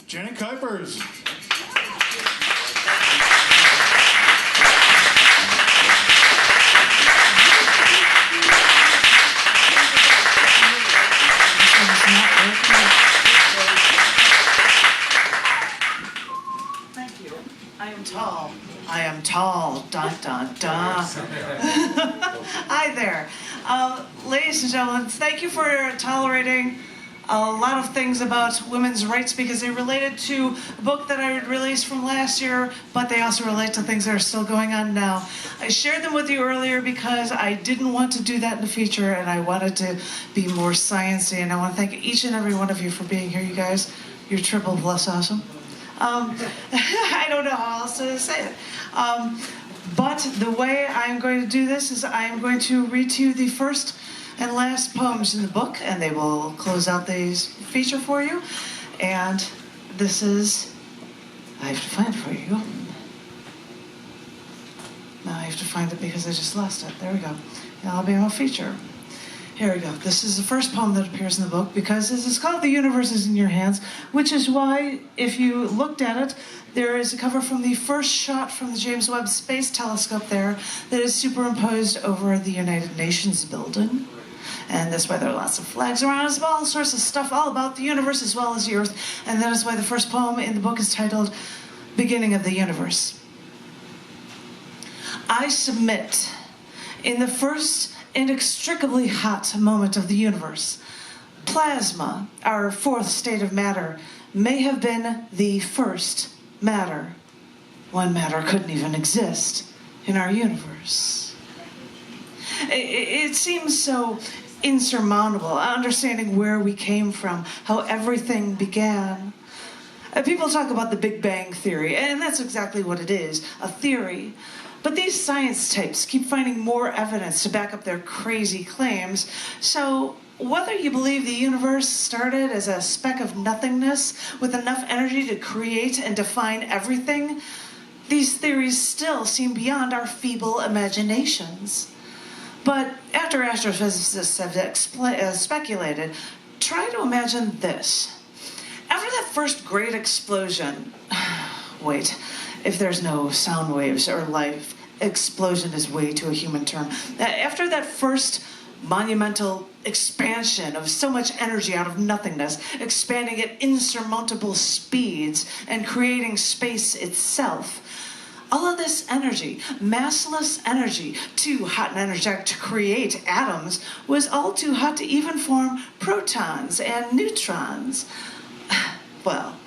Janet Kuypers. Thank you. I am tall. I am tall. Dun, dun, dun. Hi there. Ladies and gentlemen, thank you for tolerating a lot of things about women's rights because they related to a book that I released from last year, but they also relate to things that are still going on now. I shared them with you earlier because I didn't want to do that in the feature and I wanted to be more sciencey, and I want to thank each and every one of you for being here, you guys. You're triple plus awesome. I don't know how else to say it. But the way I'm going to do this is I'm going to read to you the first and last poems in the book, and they will close out this feature for you. And this is, I have to find it for you. Now I have to find it because I just lost it. There we go. And I'll be on a feature. Here we go. This is the first poem that appears in the book because this is called The Universe is in Your Hands, which is why, if you looked at it, there is a cover from the first shot from the James Webb Space Telescope there that is superimposed over the United Nations building. And that's why there are lots of flags around us, all sorts of stuff all about the universe as well as the Earth. And that is why the first poem in the book is titled Beginning of the Universe. I submit, in the first inextricably hot moment of the universe, plasma, our fourth state of matter, may have been the first matter when matter couldn't even exist in our universe. It seems so insurmountable, understanding where we came from, how everything began. People talk about the Big Bang Theory, and that's exactly what it is, a theory. But these science types keep finding more evidence to back up their crazy claims. So whether you believe the universe started as a speck of nothingness with enough energy to create and define everything, these theories still seem beyond our feeble imaginations. But after astrophysicists have speculated, try to imagine this. After that first great explosion, wait, if there's no sound waves or life, explosion is way too a human term. After that first monumental expansion of so much energy out of nothingness, expanding at insurmountable speeds and creating space itself, all of this energy, massless energy, too hot and energetic to create atoms, was all too hot to even form protons and neutrons. Well,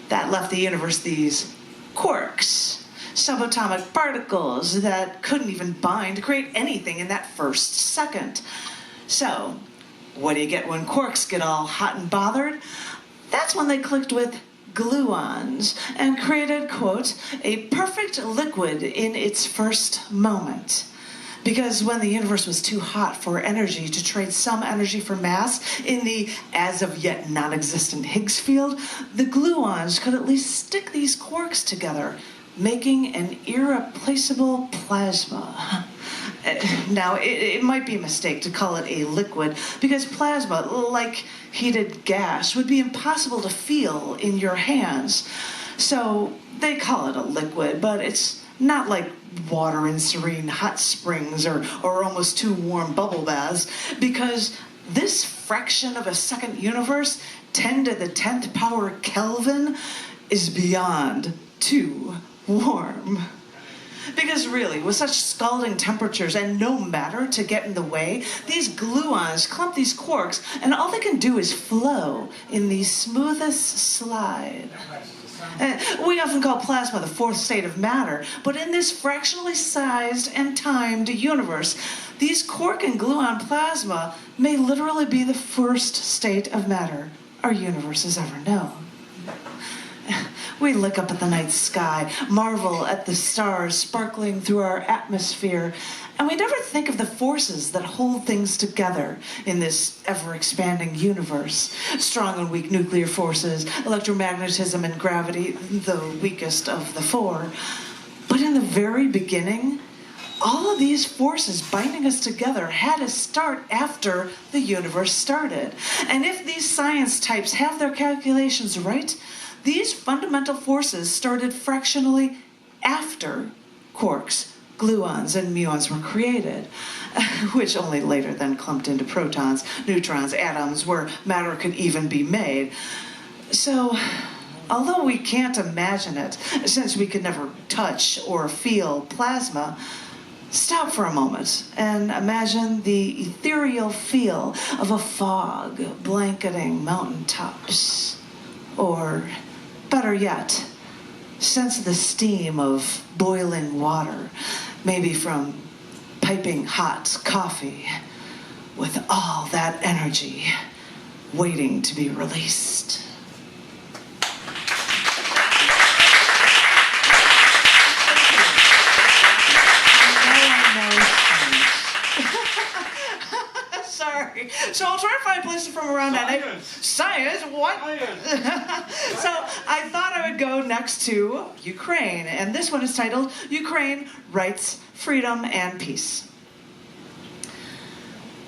that left the universe these quarks, subatomic particles that couldn't even bind to create anything in that first second. So, what do you get when quarks get all hot and bothered? That's when they clicked with gluons and created, quote, a perfect liquid in its first moment. Because when the universe was too hot for energy to trade some energy for mass in the as of yet non-existent Higgs field, the gluons could at least stick these quarks together, making an irreplaceable plasma. Now, it might be a mistake to call it a liquid, because plasma, like heated gas, would be impossible to feel in your hands. So they call it a liquid, but it's not like water in serene hot springs or almost too warm bubble baths, because this fraction of a second universe, 10 to the 10th power Kelvin, is beyond too warm. Because really, with such scalding temperatures and no matter to get in the way, these gluons clump these quarks, and all they can do is flow in the smoothest slide. We often call plasma the fourth state of matter, but in this fractionally sized and timed universe, these quark and gluon plasma may literally be the first state of matter our universe has ever known. We look up at the night sky, marvel at the stars sparkling through our atmosphere, and we never think of the forces that hold things together in this ever-expanding universe. Strong and weak nuclear forces, electromagnetism and gravity, the weakest of the four. But in the very beginning, all of these forces binding us together had to start after the universe started. And if these science types have their calculations right, these fundamental forces started fractionally after quarks, gluons, and muons were created, which only later then clumped into protons, neutrons, atoms, where matter could even be made. So, although we can't imagine it, since we could never touch or feel plasma, stop for a moment and imagine the ethereal feel of a fog blanketing mountaintops. Or, better yet, sense the steam of boiling water, maybe from piping hot coffee, with all that energy waiting to be released. Sorry. So I'll try to find places from around that. Science? What? So I thought I would go next to Ukraine, and this one is titled Ukraine, Rights, Freedom, and Peace.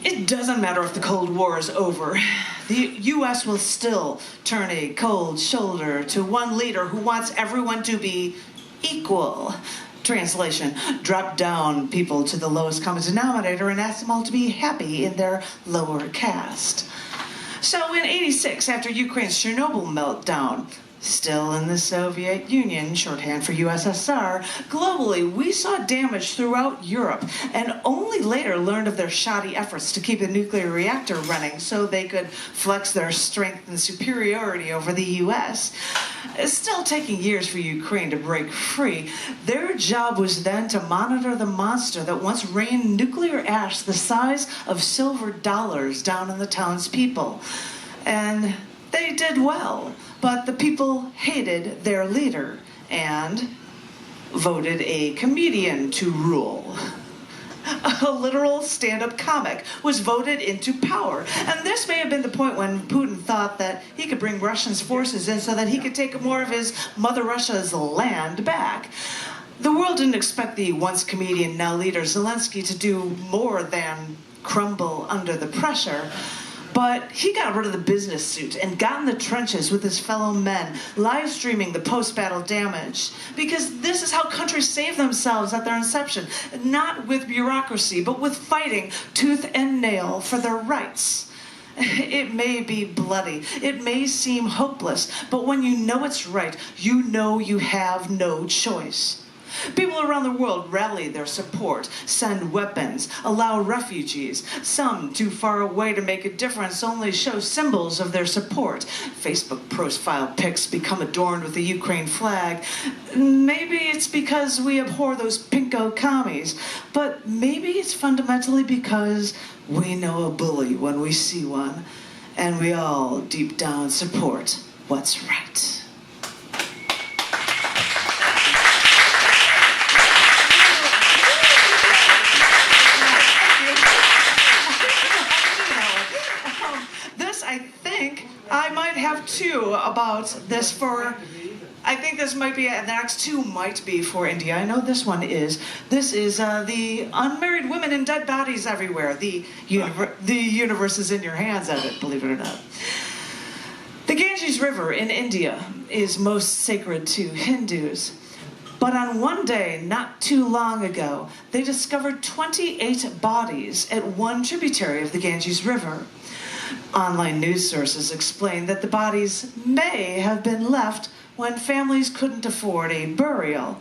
It doesn't matter if the Cold War is over. The U.S. will still turn a cold shoulder to one leader who wants everyone to be equal. Translation, drop down people to the lowest common denominator and ask them all to be happy in their lower caste. So in '86, after Ukraine's Chernobyl meltdown, still in the Soviet Union, shorthand for USSR, globally we saw damage throughout Europe and only later learned of their shoddy efforts to keep a nuclear reactor running so they could flex their strength and superiority over the US. It's still taking years for Ukraine to break free. Their job was then to monitor the monster that once rained nuclear ash the size of silver dollars down on the townspeople. And they did well. But the people hated their leader and voted a comedian to rule. A literal stand-up comic was voted into power. And this may have been the point when Putin thought that he could bring Russia's forces in so that he could take more of his Mother Russia's land back. The world didn't expect the once comedian, now leader Zelensky to do more than crumble under the pressure. But he got rid of the business suit and got in the trenches with his fellow men, live streaming the post-battle damage. Because this is how countries save themselves at their inception. Not with bureaucracy, but with fighting tooth and nail for their rights. It may be bloody, it may seem hopeless, but when you know it's right, you know you have no choice. People around the world rally their support, send weapons, allow refugees. Some, too far away to make a difference, only show symbols of their support. Facebook profile pics become adorned with the Ukraine flag. Maybe it's because we abhor those pinko commies, but maybe it's fundamentally because we know a bully when we see one, and we all deep down support what's right. I might have two about this for, I think this might be, the next two might be for India. I know this one is. This is the Unmarried Women and Dead Bodies Everywhere. The universe is in your hands of it, believe it or not. The Ganges River in India is most sacred to Hindus. But on one day, not too long ago, they discovered 28 bodies at one tributary of the Ganges River. Online news sources explain that the bodies may have been left when families couldn't afford a burial.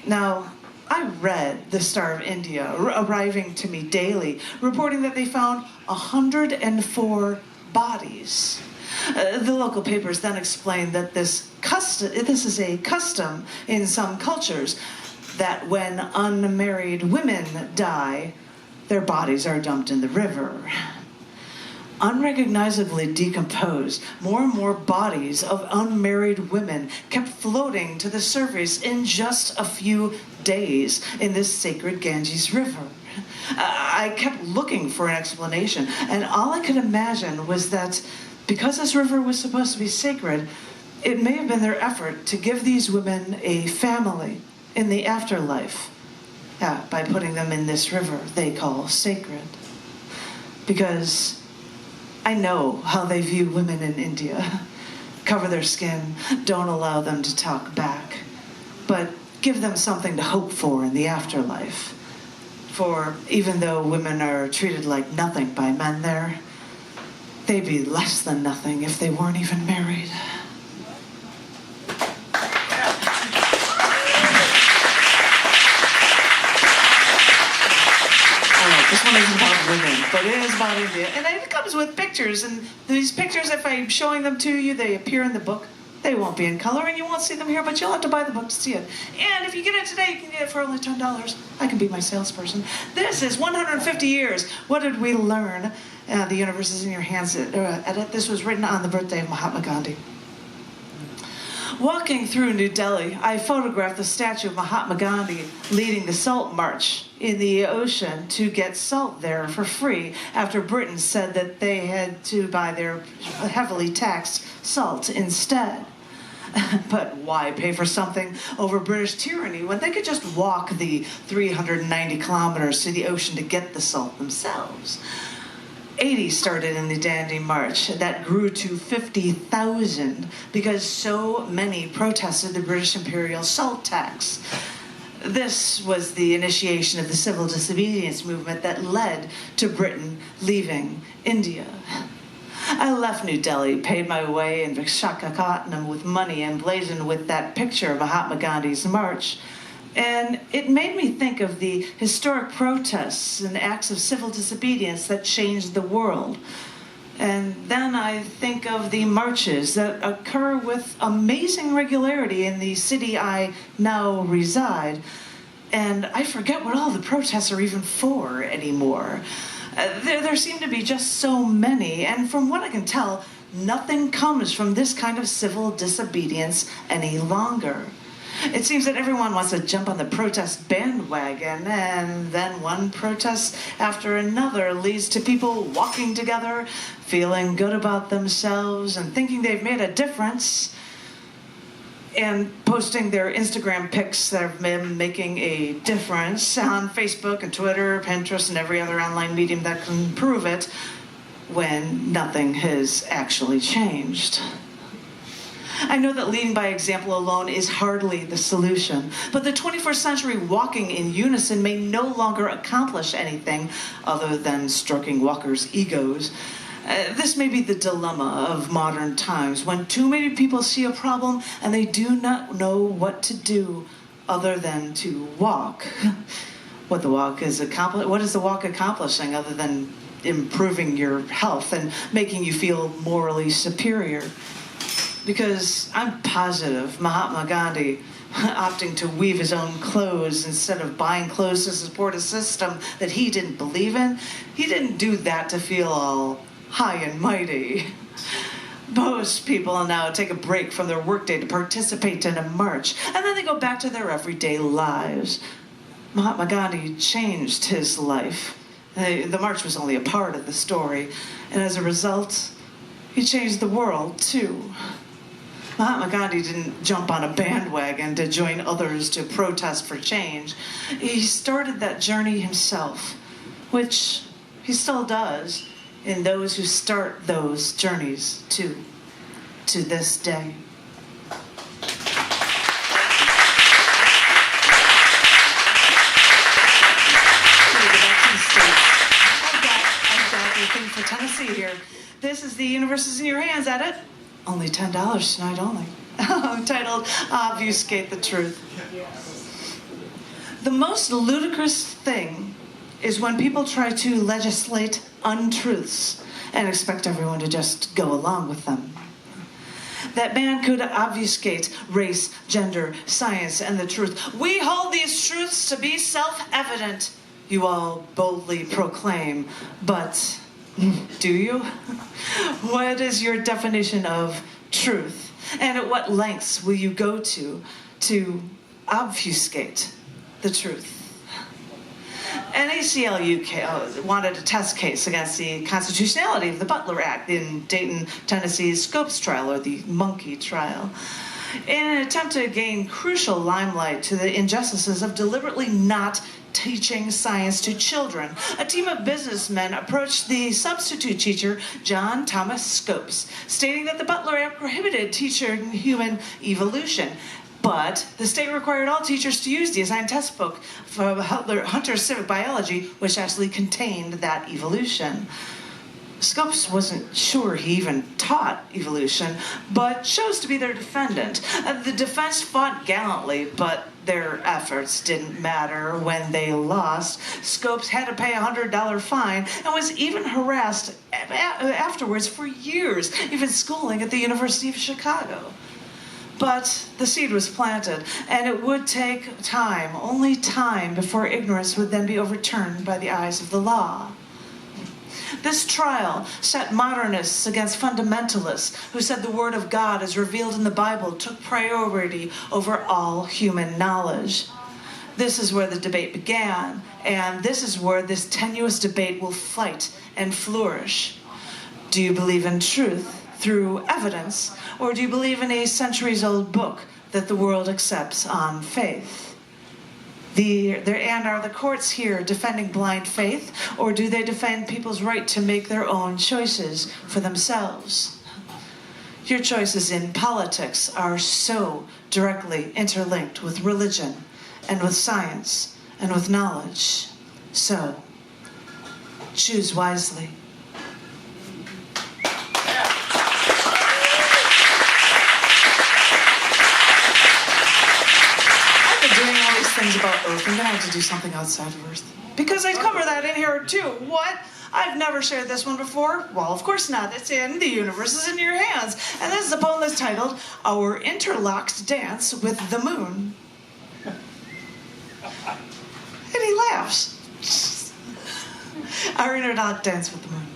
Now, I read the Star of India arriving to me daily, reporting that they found 104 bodies. The local papers then explained that this is a custom in some cultures, that when unmarried women die, their bodies are dumped in the river. Unrecognizably decomposed, more and more bodies of unmarried women kept floating to the surface in just a few days in this sacred Ganges River. I kept looking for an explanation, and all I could imagine was that because this river was supposed to be sacred, it may have been their effort to give these women a family in the afterlife, by putting them in this river they call sacred. Because I know how they view women in India. Cover their skin. Don't allow them to talk back. But give them something to hope for in the afterlife. For even though women are treated like nothing by men there, they'd be less than nothing if they weren't even married. This one isn't about women, but it is about India. And it comes with pictures. And these pictures, if I'm showing them to you, they appear in the book. They won't be in color, and you won't see them here, but you'll have to buy the book to see it. And if you get it today, you can get it for only $10. I can be my salesperson. This is 150 years. What did we learn? The universe is in your hands. Edit. This was written on the birthday of Mahatma Gandhi. Walking through New Delhi, I photographed the statue of Mahatma Gandhi leading the salt march in the ocean to get salt there for free after Britain said that they had to buy their heavily taxed salt instead. But why pay for something over British tyranny when they could just walk the 390 kilometers to the ocean to get the salt themselves? 80 started in the Dandi March. That grew to 50,000 because so many protested the British imperial salt tax. This was the initiation of the civil disobedience movement that led to Britain leaving India. I left New Delhi, paid my way in Visakhapatnam with money emblazoned with that picture of Mahatma Gandhi's march. And it made me think of the historic protests and acts of civil disobedience that changed the world. And then I think of the marches that occur with amazing regularity in the city I now reside. And I forget what all the protests are even for anymore. There seem to be just so many. And from what I can tell, nothing comes from this kind of civil disobedience any longer. It seems that everyone wants to jump on the protest bandwagon, and then one protest after another leads to people walking together, feeling good about themselves, and thinking they've made a difference, and posting their Instagram pics that have been making a difference on Facebook and Twitter, Pinterest, and every other online medium that can prove it, when nothing has actually changed. I know that leading by example alone is hardly the solution, but the 21st century walking in unison may no longer accomplish anything other than stroking walkers' egos. This may be the dilemma of modern times, when too many people see a problem and they do not know what to do other than to walk. What is the walk accomplishing other than improving your health and making you feel morally superior? Because I'm positive Mahatma Gandhi, opting to weave his own clothes instead of buying clothes to support a system that he didn't believe in, he didn't do that to feel all high and mighty. Most people now take a break from their workday to participate in a march, and then they go back to their everyday lives. Mahatma Gandhi changed his life. The march was only a part of the story, and as a result, he changed the world too. Mahatma Gandhi didn't jump on a bandwagon to join others to protest for change. He started that journey himself, which he still does in those who start those journeys to this day. I've got your thing for Tennessee here. This is The Universe is in Your Hands, Edit. Only $10 tonight only. Titled Obfuscate the Truth. The most ludicrous thing is when people try to legislate untruths and expect everyone to just go along with them. That man could obfuscate race, gender, science, and the truth. We hold these truths to be self-evident, you all boldly proclaim, but do you? What is your definition of truth? And at what lengths will you go to obfuscate the truth? NACL UK wanted a test case against the constitutionality of the Butler Act in Dayton, Tennessee's Scopes trial, or the Monkey trial, in an attempt to gain crucial limelight to the injustices of deliberately not teaching science to children. A team of businessmen approached the substitute teacher, John Thomas Scopes, stating that the Butler Act prohibited teaching human evolution. But the state required all teachers to use the assigned test book for Hunter's Civic Biology, which actually contained that evolution. Scopes wasn't sure he even taught evolution, but chose to be their defendant. The defense fought gallantly, but their efforts didn't matter when they lost. Scopes had to pay a $100 fine and was even harassed afterwards for years, even schooling at the University of Chicago. But the seed was planted, and it would take time, only time, before ignorance would then be overturned by the eyes of the law. This trial set modernists against fundamentalists who said the Word of God as revealed in the Bible took priority over all human knowledge. This is where the debate began, and this is where this tenuous debate will fight and flourish. Do you believe in truth through evidence, or do you believe in a centuries-old book that the world accepts on faith? And are the courts here defending blind faith, or do they defend people's right to make their own choices for themselves? Your choices in politics are so directly interlinked with religion and with science and with knowledge. So, choose wisely. Things about Earth. I'm gonna have to do something outside of Earth because I cover that in here too. What? I've never shared this one before. Well, of course not. It's in The Universe is in Your Hands, and this is a poem that's titled "Our Interlocked Dance with the Moon." And he laughs. Our interlocked dance with the moon.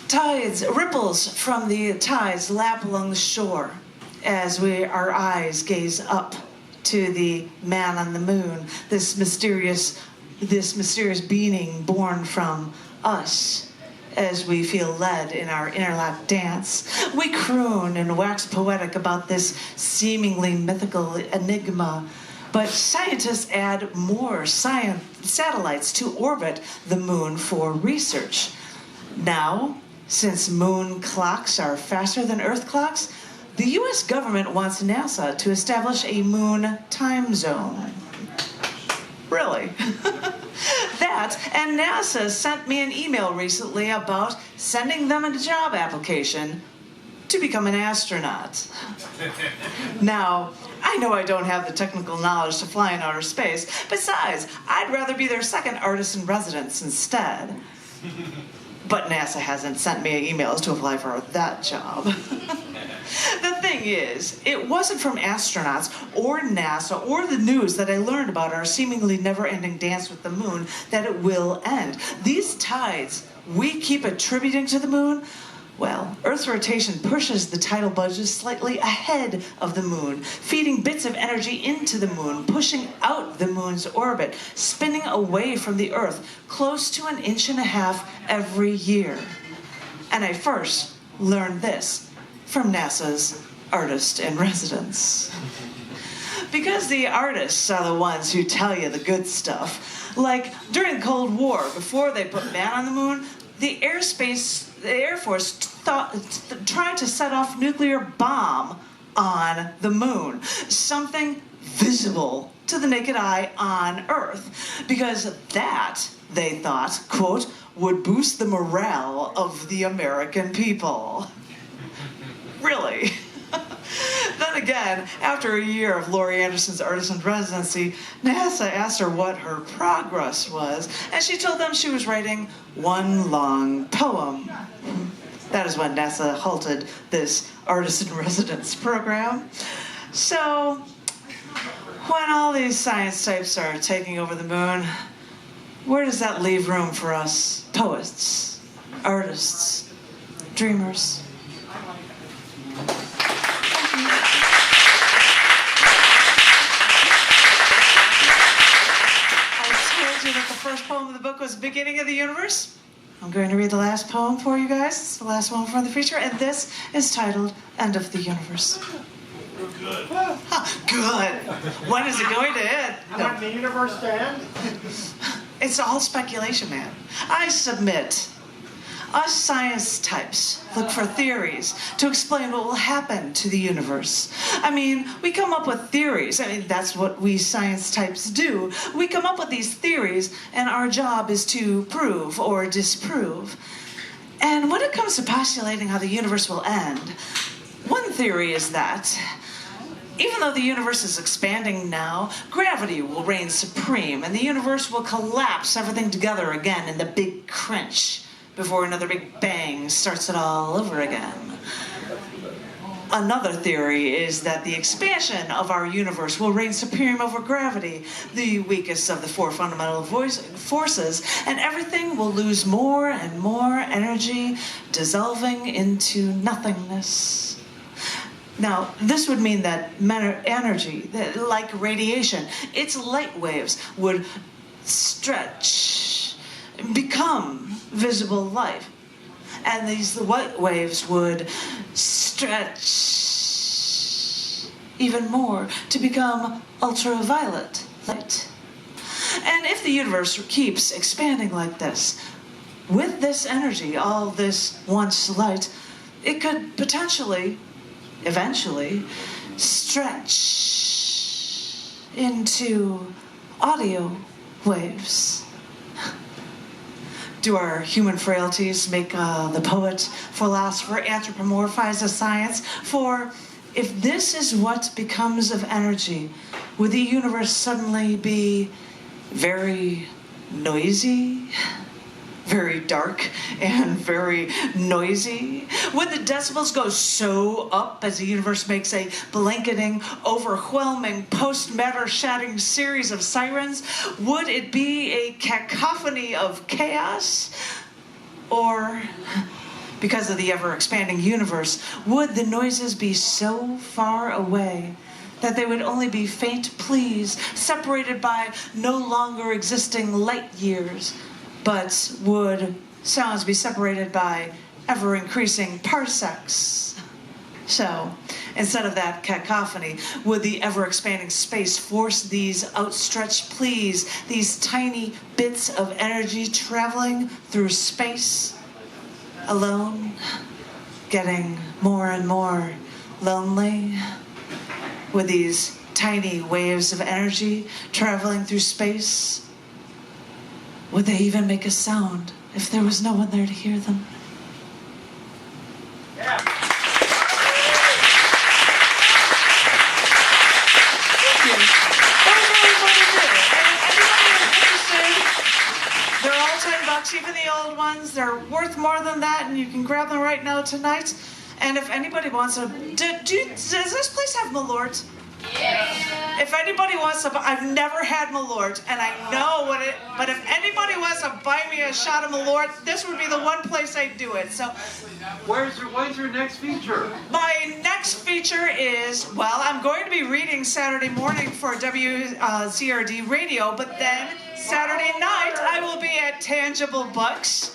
Tides, ripples from the tides lap along the shore as our eyes gaze up to the man on the moon, this mysterious being born from us. As we feel led in our interlocked dance, we croon and wax poetic about this seemingly mythical enigma. But scientists add more satellites to orbit the moon for research. Now, since moon clocks are faster than Earth clocks, the U.S. government wants NASA to establish a moon time zone. Really? That, and NASA sent me an email recently about sending them a job application to become an astronaut. Now, I know I don't have the technical knowledge to fly in outer space. Besides, I'd rather be their second artist in residence instead. But NASA hasn't sent me emails to apply for that job. The thing is, it wasn't from astronauts or NASA or the news that I learned about our seemingly never-ending dance with the moon that it will end. These tides we keep attributing to the moon, well, Earth's rotation pushes the tidal bulges slightly ahead of the moon, feeding bits of energy into the moon, pushing out the moon's orbit, spinning away from the Earth, close to 1.5 inches every year. And I first learned this from NASA's artist in residence. Because the artists are the ones who tell you the good stuff. Like during the Cold War, before they put man on the moon, the Air Force tried to set off a nuclear bomb on the moon. Something visible to the naked eye on Earth. Because that, they thought, quote, would boost the morale of the American people. Really? Then again, after a year of Laurie Anderson's artist in residency, NASA asked her what her progress was, and she told them she was writing one long poem. That is when NASA halted this artist in residence program. So, when all these science types are taking over the moon, where does that leave room for us poets, artists, dreamers? That the first poem of the book was Beginning of the Universe. I'm going to read the last poem for you guys. It's the last one from the feature, and this is titled End of the Universe. Good. Good. When is it going to end? When the universe to end? It's all speculation, man. I submit. Us science types look for theories to explain what will happen to the universe. I mean, we come up with theories. I mean, that's what we science types do. We come up with these theories, and our job is to prove or disprove. And when it comes to postulating how the universe will end, one theory is that even though the universe is expanding now, gravity will reign supreme, and the universe will collapse everything together again in the big crunch before another big bang starts it all over again. Another theory is that the expansion of our universe will reign supreme over gravity, the weakest of the four fundamental forces, and everything will lose more and more energy, dissolving into nothingness. Now, this would mean that energy, like radiation, its light waves would stretch, become visible light. And these light waves would stretch even more to become ultraviolet light. And if the universe keeps expanding like this, with this energy, all this once light, it could potentially, eventually, stretch into audio waves. Do our human frailties make the poet, philosopher, anthropomorphize as science? For if this is what becomes of energy, would the universe suddenly be very noisy? Very dark and very noisy? Would the decibels go so up as the universe makes a blanketing, overwhelming, post-matter shattering series of sirens? Would it be a cacophony of chaos? Or, because of the ever-expanding universe, would the noises be so far away that they would only be faint pleas separated by no longer existing light years, but would sounds be separated by ever-increasing parsecs? So, instead of that cacophony, would the ever-expanding space force these outstretched pleas, these tiny bits of energy traveling through space, alone, getting more and more lonely? With these tiny waves of energy traveling through space, would they even make a sound if there was no one there to hear them? Yeah. Thank you. That was really fun to do. And anybody interested, they're all $10, even the old ones. They're worth more than that, and you can grab them right now tonight. And if anybody wants to, does this place have Malort? Yeah. If anybody wants to, I've never had Malort, and I know what it, but if anybody wants to buy me a shot of Malort, this would be the one place I'd do it. So, When's your next feature? my next feature is, well, I'm going to be reading Saturday morning for WCRD Radio, but then Saturday night I will be at Tangible Books.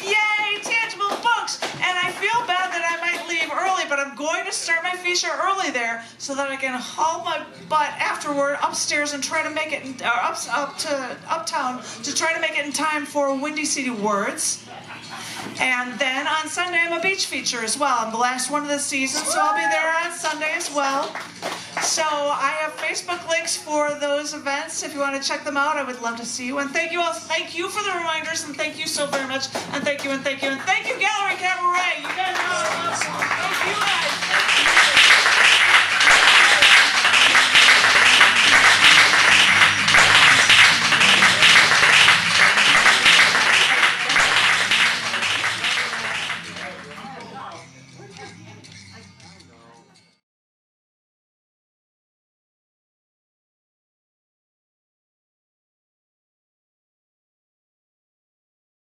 Yay, Tangible Books! And I feel bad that I might leave early, but I'm going to start my feature early there so that I can haul my butt afterward upstairs and try to make it, up to uptown to try to make it in time for Windy City Words. And then on Sunday, I'm a beach feature as well. I'm the last one of the season, so I'll be there on Sunday as well. So I have Facebook links for those events. If you want to check them out, I would love to see you. And thank you all. Thank you for the reminders, and thank you so very much. And thank you, and thank you, and thank you, Gallery Cabaret. You guys know